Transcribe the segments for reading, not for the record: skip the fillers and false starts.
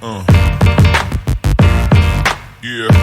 Yeah. Yeah.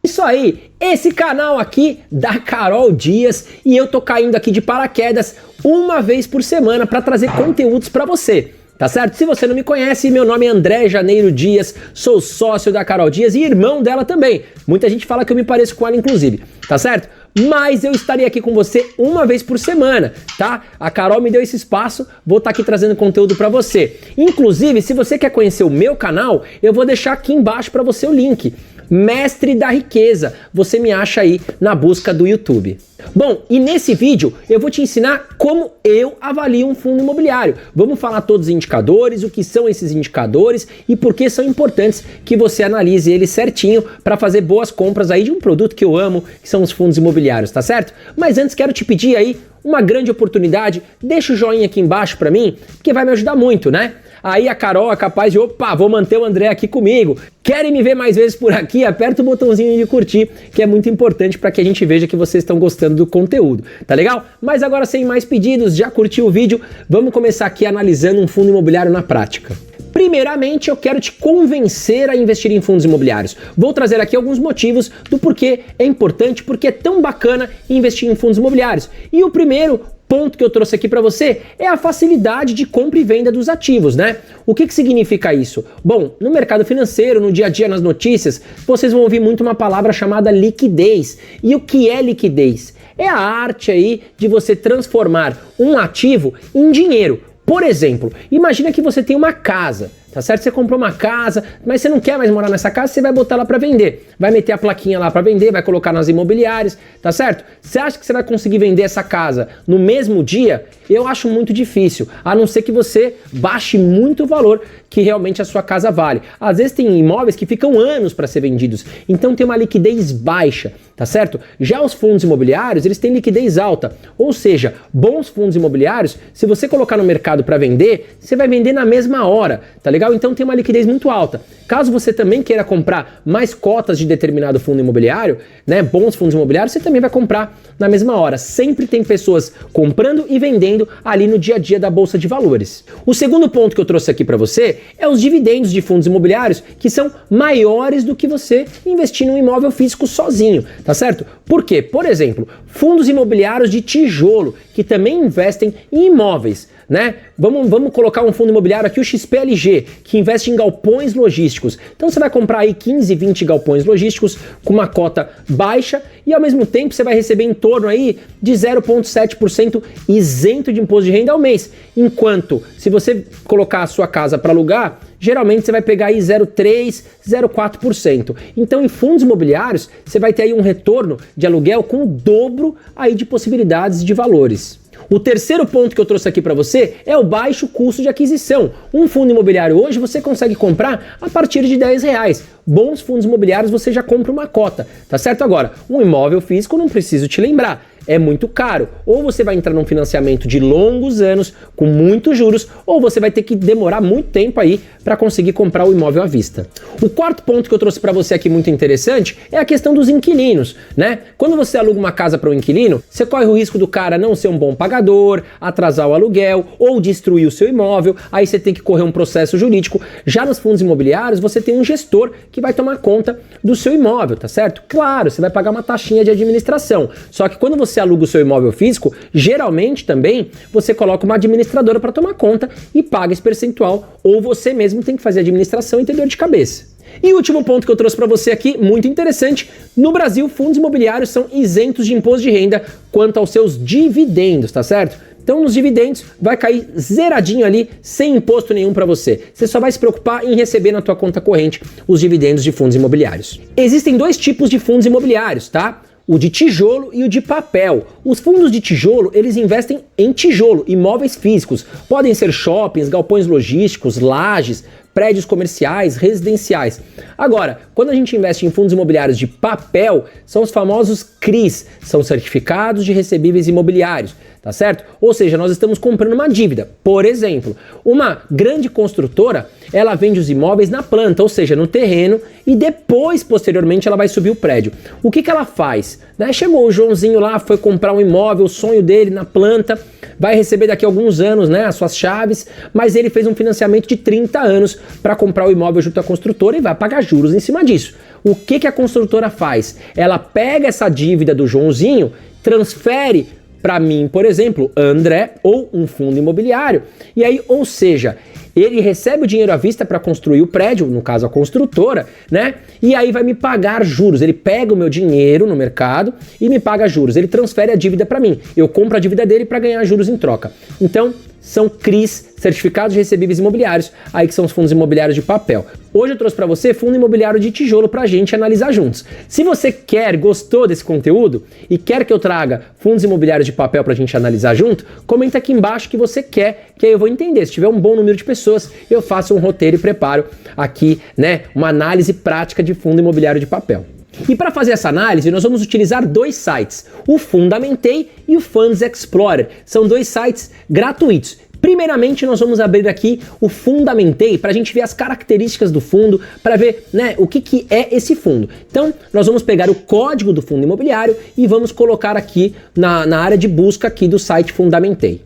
Isso aí, esse canal aqui da Carol Dias e eu tô caindo aqui de paraquedas uma vez por semana para trazer conteúdos para você. Tá certo? Se você não me conhece, meu nome é André Janeiro Dias, sou sócio da Carol Dias e irmão dela também. Muita gente fala que eu me pareço com ela, inclusive, tá certo? Mas eu estarei aqui com você uma vez por semana, tá? A Carol me deu esse espaço, vou estar aqui trazendo conteúdo para você. Inclusive, se você quer conhecer o meu canal, eu vou deixar aqui embaixo para você o link. Mestre da Riqueza, você me acha aí na busca do YouTube. Bom, e nesse vídeo eu vou te ensinar como eu avalio um fundo imobiliário. Vamos falar todos os indicadores, o que são esses indicadores e por que são importantes que você analise eles certinho para fazer boas compras aí de um produto que eu amo, que são os fundos imobiliários, tá certo? Mas antes quero te pedir aí uma grande oportunidade, deixa o joinha aqui embaixo para mim, porque vai me ajudar muito, né? Aí a Carol é capaz de, opa, vou manter o André aqui comigo. Querem me ver mais vezes por aqui? Aperta o botãozinho de curtir, que é muito importante para que a gente veja que vocês estão gostando do conteúdo, tá legal? Mas agora, sem mais pedidos, já curtiu o vídeo? Vamos começar aqui analisando um fundo imobiliário na prática. Primeiramente, eu quero te convencer a investir em fundos imobiliários. Vou trazer aqui alguns motivos do porquê é importante, porque é tão bacana investir em fundos imobiliários. E o primeiro ponto que eu trouxe aqui para você é a facilidade de compra e venda dos ativos, né? O que significa isso? Bom, no mercado financeiro, no dia a dia, nas notícias, vocês vão ouvir muito uma palavra chamada liquidez. E o que é liquidez? É a arte aí de você transformar um ativo em dinheiro. Por exemplo, imagina que você tem uma casa, tá certo? Você comprou uma casa, mas você não quer mais morar nessa casa, você vai botar lá para vender. Vai meter a plaquinha lá para vender, vai colocar nas imobiliárias, tá certo? Você acha que você vai conseguir vender essa casa no mesmo dia? Eu acho muito difícil, a não ser que você baixe muito o valor que realmente a sua casa vale. Às vezes tem imóveis que ficam anos para ser vendidos, então tem uma liquidez baixa, tá certo? Já os fundos imobiliários, eles têm liquidez alta, ou seja, bons fundos imobiliários, se você colocar no mercado para vender, você vai vender na mesma hora, tá legal? Então tem uma liquidez muito alta. Caso você também queira comprar mais cotas de determinado fundo imobiliário, né, bons fundos imobiliários, você também vai comprar na mesma hora. Sempre tem pessoas comprando e vendendo ali no dia a dia da Bolsa de Valores. O segundo ponto que eu trouxe aqui para você é os dividendos de fundos imobiliários, que são maiores do que você investir num imóvel físico sozinho, tá certo? Por quê? Por exemplo, fundos imobiliários de tijolo, que também investem em imóveis, né? Vamos colocar um fundo imobiliário aqui, o XPLG, que investe em galpões logísticos. Então você vai comprar aí 15, 20 galpões logísticos com uma cota baixa e ao mesmo tempo você vai receber em torno aí de 0,7% isento de imposto de renda ao mês. Enquanto se você colocar a sua casa para alugar, geralmente você vai pegar aí 0,3%, 0,4%. Então em fundos imobiliários você vai ter aí um retorno de aluguel com o dobro aí de possibilidades de valores. O terceiro ponto que eu trouxe aqui para você é o baixo custo de aquisição. Um fundo imobiliário hoje você consegue comprar a partir de R$10. Bons fundos imobiliários você já compra uma cota, tá certo? Agora, um imóvel físico não preciso te lembrar, é muito caro. Ou você vai entrar num financiamento de longos anos, com muitos juros, ou você vai ter que demorar muito tempo aí para conseguir comprar o imóvel à vista. O quarto ponto que eu trouxe para você aqui muito interessante é a questão dos inquilinos, né? Quando você aluga uma casa para um inquilino, você corre o risco do cara não ser um bom pagador, atrasar o aluguel ou destruir o seu imóvel, aí você tem que correr um processo jurídico. Já nos fundos imobiliários, você tem um gestor que vai tomar conta do seu imóvel, tá certo? Claro, você vai pagar uma taxinha de administração, só que quando você aluga o seu imóvel físico, geralmente também você coloca uma administradora para tomar conta e paga esse percentual, ou você mesmo tem que fazer a administração e ter dor de cabeça. E o último ponto que eu trouxe para você aqui, muito interessante, no Brasil, fundos imobiliários são isentos de imposto de renda quanto aos seus dividendos, tá certo? Então nos dividendos vai cair zeradinho ali, sem imposto nenhum para você. Você só vai se preocupar em receber na tua conta corrente os dividendos de fundos imobiliários. Existem dois tipos de fundos imobiliários, tá? O de tijolo e o de papel. Os fundos de tijolo, eles investem em tijolo, imóveis físicos. Podem ser shoppings, galpões logísticos, lajes, prédios comerciais, residenciais. Agora, quando a gente investe em fundos imobiliários de papel, são os famosos CRIs, são certificados de recebíveis imobiliários, tá certo? Ou seja, nós estamos comprando uma dívida. Por exemplo, uma grande construtora, ela vende os imóveis na planta, ou seja, no terreno, e depois, posteriormente, ela vai subir o prédio. O que ela faz? Né? Chegou o Joãozinho lá, foi comprar um imóvel, o sonho dele na planta, vai receber daqui a alguns anos, né, as suas chaves, mas ele fez um financiamento de 30 anos para comprar o imóvel junto à construtora e vai pagar juros em cima disso. O que a construtora faz? Ela pega essa dívida do Joãozinho, transfere para mim, por exemplo, André, ou um fundo imobiliário, e aí, ou seja, ele recebe o dinheiro à vista para construir o prédio, no caso a construtora, né? E aí vai me pagar juros. Ele pega o meu dinheiro no mercado e me paga juros. Ele transfere a dívida para mim. Eu compro a dívida dele para ganhar juros em troca. Então, são CRIs, Certificados de Recebíveis Imobiliários, aí que são os fundos imobiliários de papel. Hoje eu trouxe para você fundo imobiliário de tijolo pra gente analisar juntos. Se você gostou desse conteúdo e quer que eu traga fundos imobiliários de papel pra gente analisar junto, comenta aqui embaixo que você quer, que aí eu vou entender. Se tiver um bom número de pessoas, eu faço um roteiro e preparo aqui, né, uma análise prática de fundo imobiliário de papel. E para fazer essa análise, nós vamos utilizar dois sites, o Fundamentei e o Funds Explorer. São dois sites gratuitos. Primeiramente, nós vamos abrir aqui o Fundamentei para a gente ver as características do fundo, para ver, né, o que é esse fundo. Então, nós vamos pegar o código do fundo imobiliário e vamos colocar aqui na área de busca aqui do site Fundamentei.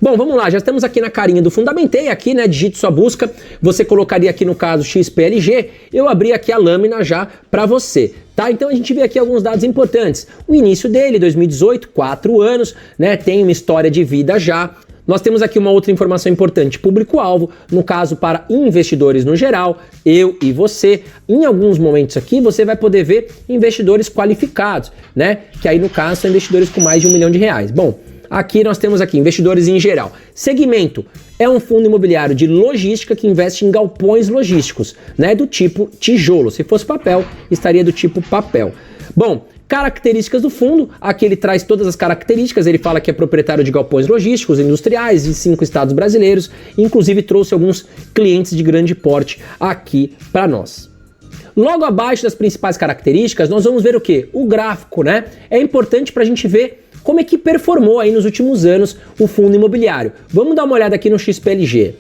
Bom, vamos lá, já estamos aqui na carinha do Fundamentei, aqui, né, digite sua busca, você colocaria aqui no caso XPLG, eu abri aqui a lâmina já para você, tá? Então a gente vê aqui alguns dados importantes, o início dele, 2018, 4 anos, né, tem uma história de vida já. Nós temos aqui uma outra informação importante, público-alvo, no caso para investidores no geral, eu e você. Em alguns momentos aqui você vai poder ver investidores qualificados, né? Que aí no caso são investidores com mais de R$1 milhão. Bom, aqui nós temos aqui investidores em geral. Segmento é um fundo imobiliário de logística que investe em galpões logísticos, né? Do tipo tijolo. Se fosse papel, estaria do tipo papel. Bom, características do fundo, aqui ele traz todas as características, ele fala que é proprietário de galpões logísticos industriais de 5 estados brasileiros, inclusive trouxe alguns clientes de grande porte aqui para nós. Logo abaixo das principais características, nós vamos ver o quê? O gráfico, né? É importante para a gente ver como é que performou aí nos últimos anos o fundo imobiliário. Vamos dar uma olhada aqui no XPLG.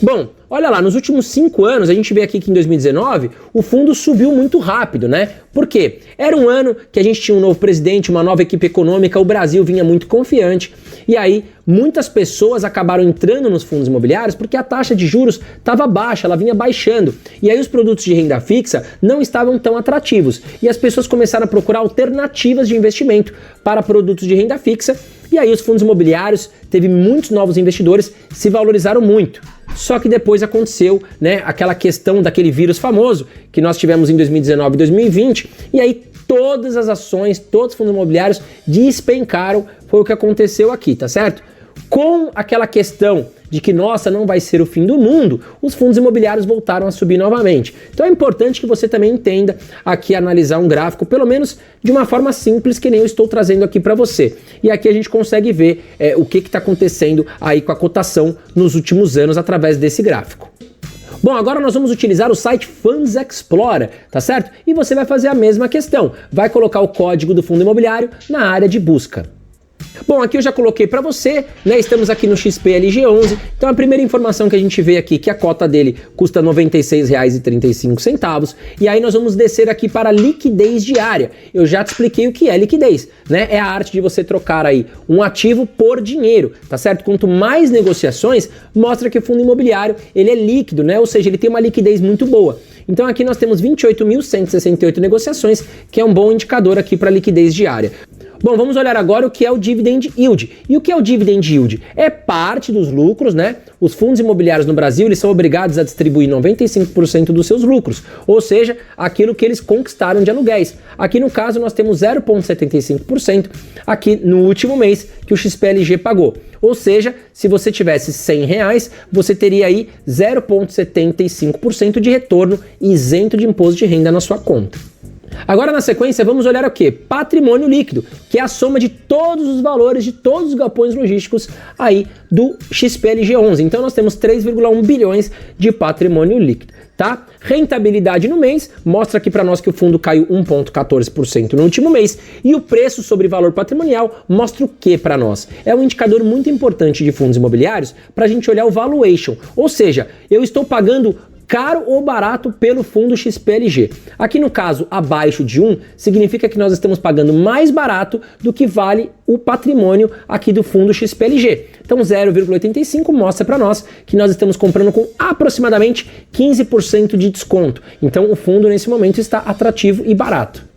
Bom, olha lá, nos últimos 5 anos, a gente vê aqui que em 2019 o fundo subiu muito rápido, né? Por quê? Era um ano que a gente tinha um novo presidente, uma nova equipe econômica, o Brasil vinha muito confiante e aí muitas pessoas acabaram entrando nos fundos imobiliários porque a taxa de juros estava baixa, ela vinha baixando e aí os produtos de renda fixa não estavam tão atrativos e as pessoas começaram a procurar alternativas de investimento para produtos de renda fixa e aí os fundos imobiliários, teve muitos novos investidores, se valorizaram muito. Só que depois aconteceu, né, aquela questão daquele vírus famoso que nós tivemos em 2019 e 2020, e aí todas as ações, todos os fundos imobiliários despencaram, foi o que aconteceu aqui, tá certo? Com aquela questão de que, nossa, não vai ser o fim do mundo, os fundos imobiliários voltaram a subir novamente. Então é importante que você também entenda aqui, analisar um gráfico, pelo menos de uma forma simples, que nem eu estou trazendo aqui para você. E aqui a gente consegue ver o que está acontecendo aí com a cotação nos últimos anos através desse gráfico. Bom, agora nós vamos utilizar o site Funds Explorer, tá certo? E você vai fazer a mesma questão, vai colocar o código do fundo imobiliário na área de busca. Bom, aqui eu já coloquei para você, né? Estamos aqui no XPLG11. Então a primeira informação que a gente vê aqui, que a cota dele custa R$ 96,35. E aí nós vamos descer aqui para a liquidez diária. Eu já te expliquei o que é liquidez, né? É a arte de você trocar aí um ativo por dinheiro, tá certo? Quanto mais negociações, mostra que o fundo imobiliário, ele é líquido, né? Ou seja, ele tem uma liquidez muito boa. Então aqui nós temos 28.168 negociações, que é um bom indicador aqui para a liquidez diária. Bom, vamos olhar agora o que é o Dividend Yield. E o que é o Dividend Yield? É parte dos lucros, né? Os fundos imobiliários no Brasil, eles são obrigados a distribuir 95% dos seus lucros, ou seja, aquilo que eles conquistaram de aluguéis. Aqui no caso nós temos 0,75% aqui no último mês que o XPLG pagou. Ou seja, se você tivesse R$100, você teria aí 0,75% de retorno isento de imposto de renda na sua conta. Agora, na sequência, vamos olhar o quê? Patrimônio líquido, que é a soma de todos os valores de todos os galpões logísticos aí do XPLG11. Então, nós temos 3,1 bilhões de patrimônio líquido, tá? Rentabilidade no mês mostra aqui para nós que o fundo caiu 1,14% no último mês. E o preço sobre valor patrimonial mostra o que para nós? É um indicador muito importante de fundos imobiliários para a gente olhar o valuation, ou seja, eu estou pagando caro ou barato pelo fundo XPLG. Aqui no caso, abaixo de 1, significa que nós estamos pagando mais barato do que vale o patrimônio aqui do fundo XPLG. Então 0,85 mostra para nós que nós estamos comprando com aproximadamente 15% de desconto. Então o fundo nesse momento está atrativo e barato.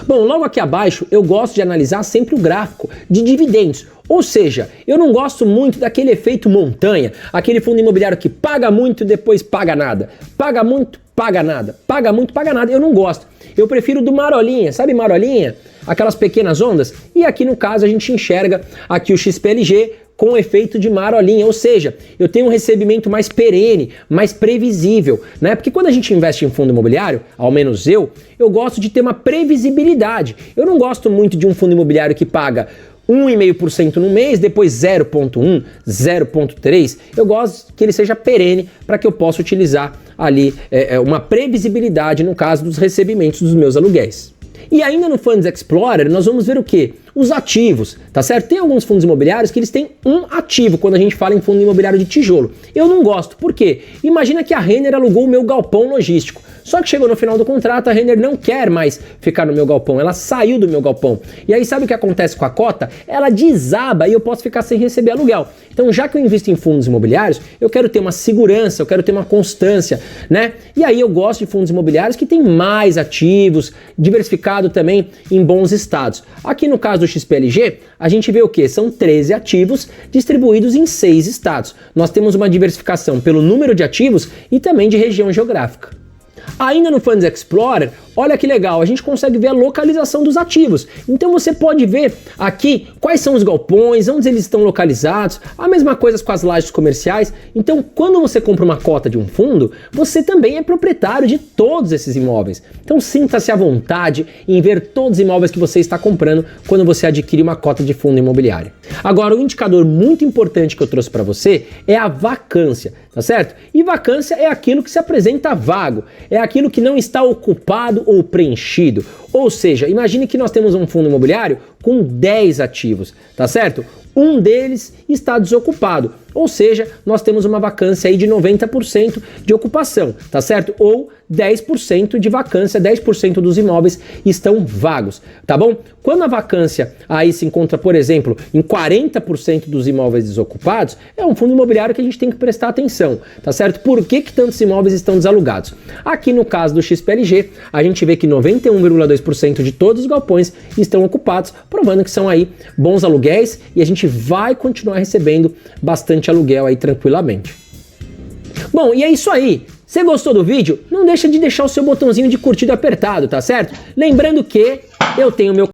Bom, logo aqui abaixo eu gosto de analisar sempre o gráfico de dividendos. Ou seja, eu não gosto muito daquele efeito montanha, aquele fundo imobiliário que paga muito e depois paga nada. Paga muito, paga nada. Paga muito, paga nada. Eu não gosto. Eu prefiro do marolinha, sabe marolinha? Aquelas pequenas ondas. E aqui no caso a gente enxerga aqui o XPLG com o efeito de marolinha, ou seja, eu tenho um recebimento mais perene, mais previsível, né? Porque quando a gente investe em fundo imobiliário, ao menos eu gosto de ter uma previsibilidade. Eu não gosto muito de um fundo imobiliário que paga 1,5% no mês, depois 0,1%, 0,3%. Eu gosto que ele seja perene para que eu possa utilizar ali uma previsibilidade no caso dos recebimentos dos meus aluguéis. E ainda no Funds Explorer nós vamos ver o quê? Os ativos, tá certo? Tem alguns fundos imobiliários que eles têm um ativo quando a gente fala em fundo imobiliário de tijolo. Eu não gosto, por quê? Imagina que a Renner alugou o meu galpão logístico. Só que chegou no final do contrato, a Renner não quer mais ficar no meu galpão, ela saiu do meu galpão. E aí sabe o que acontece com a cota? Ela desaba e eu posso ficar sem receber aluguel. Então já que eu invisto em fundos imobiliários, eu quero ter uma segurança, eu quero ter uma constância, né? E aí eu gosto de fundos imobiliários que têm mais ativos, diversificado também em bons estados. Aqui no caso do XPLG, a gente vê o que? São 13 ativos distribuídos em 6 estados. Nós temos uma diversificação pelo número de ativos e também de região geográfica. Ainda no Funds Explorer, olha que legal, a gente consegue ver a localização dos ativos. Então você pode ver aqui quais são os galpões, onde eles estão localizados, a mesma coisa com as lajes comerciais. Então quando você compra uma cota de um fundo, você também é proprietário de todos esses imóveis. Então sinta-se à vontade em ver todos os imóveis que você está comprando quando você adquire uma cota de fundo imobiliário. Agora, um indicador muito importante que eu trouxe para você é a vacância, tá certo? E vacância é aquilo que se apresenta vago, é aquilo que não está ocupado ou preenchido. Ou seja, imagine que nós temos um fundo imobiliário com 10 ativos, tá certo? Um deles está desocupado, ou seja, nós temos uma vacância aí de 90% de ocupação, tá certo? Ou 10% de vacância, 10% dos imóveis estão vagos, tá bom? Quando a vacância aí se encontra, por exemplo, em 40% dos imóveis desocupados, é um fundo imobiliário que a gente tem que prestar atenção, tá certo? Por que tantos imóveis estão desalugados? Aqui no caso do XPLG, a gente vê que 91,2% de todos os galpões estão ocupados, provando que são aí bons aluguéis e a gente vai continuar recebendo bastante aluguel aí tranquilamente. Bom, e é isso aí. Você gostou do vídeo? Não deixa de deixar o seu botãozinho de curtida apertado, tá certo? Lembrando que eu tenho meu